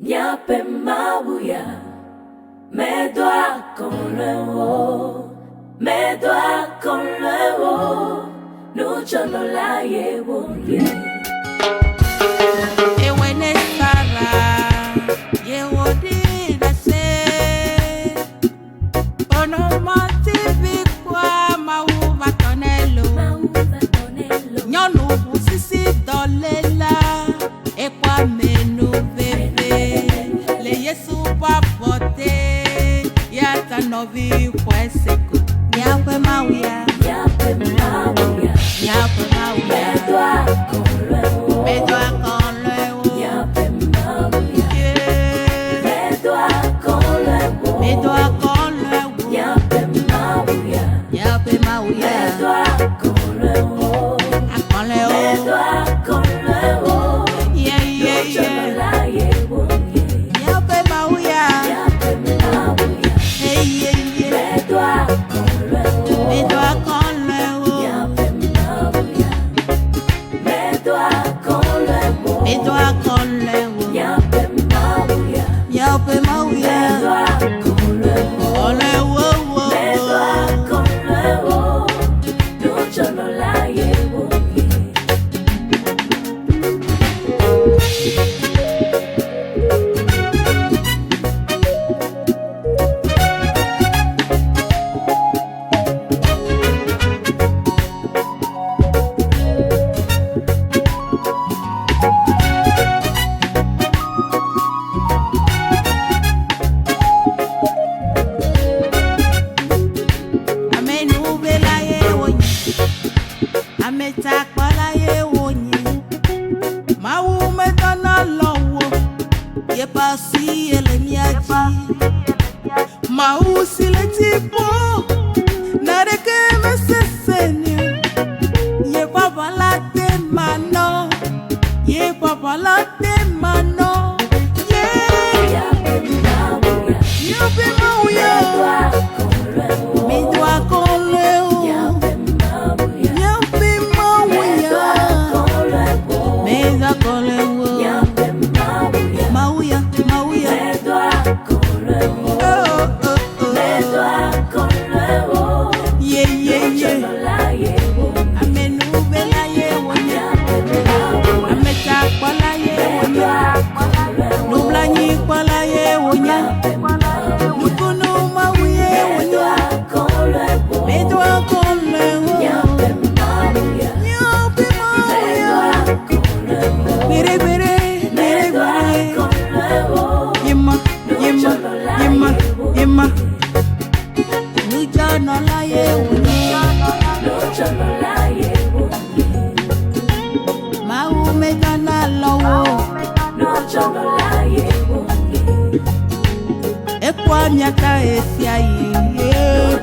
Nyape mawuya, mes doigts con le haut, mes doigts con le haut, nous cholo la yewoye. Ewene sara, yewodi dase. Ono mativi kwa mau vatonelo. Nyonu busisi dolela, ekwa menu bebe. Le yesu pa pote, yata novi kweseko. Nyape mawuya, Nyape mawuya, nyape mawuya. mes doigts con le haut, Mes doigts con le haut. nyape mawuya, Yeah. mes doigts con le haut, Mes doigts con le haut. nyape mawuya, Nyape mawuya. mes doigts con le haut, Con le mes haut. doigts con le haut, Yeah, yeah, nous cholo yeah. la yewoye. Nyape mawuya. Nyape mawuya, Hey, yeah, yeah. mes doigts con le haut. Mes doigts con le haut. Nyape mawuya, mes doigts con le haut. Mes doigts con le haut. Nyape mawuya, Nyape mawuya. mes doigts con le haut. Con le haut, haut, Mes doigts haut. con le haut. Nous cholo la yewoye. Amenu bela ye wonye. Ameta kwala ye wonye. Mawu metana lowo. Ye pasi ele miaji. Mawu sileti po. Nareke meseseni. Ye papala te mano. Ye papala te mano. Yeah. Nyape mawuya, Nyape mawuya. mes doigts con le haut. Mes doigts con le haut. Nyape mawuya, Nyape mes mawuya. doigts con le haut. Mes doigts con le haut. Nyape mawuya, Mawuya, mawuya. mes doigts con le haut. Oh, oh, oh. Mes doigts con le haut. Yeah, yeah, Nous yeah. cholo la yewoye. Amenu bela ye wonya. Nyape mawuya, Ameta kwala ye mes wonya. doigts con le haut. Nublanyi kwala ye wonya. Nyape mawuya, Nukunu mawuye mes wonya. doigts con le haut. Mes doigts con le haut. Nyape mawuya, Nyape mes mawuya. doigts con le haut. Bere bere, Mes bere doigts bere. con le haut. Yema, yema, yema, yema. Nuja no la ye wonya. Nous cholo la yewoye. Mawu metana lowo. Nous cholo la yewoye. Ekwa miaka esia ye.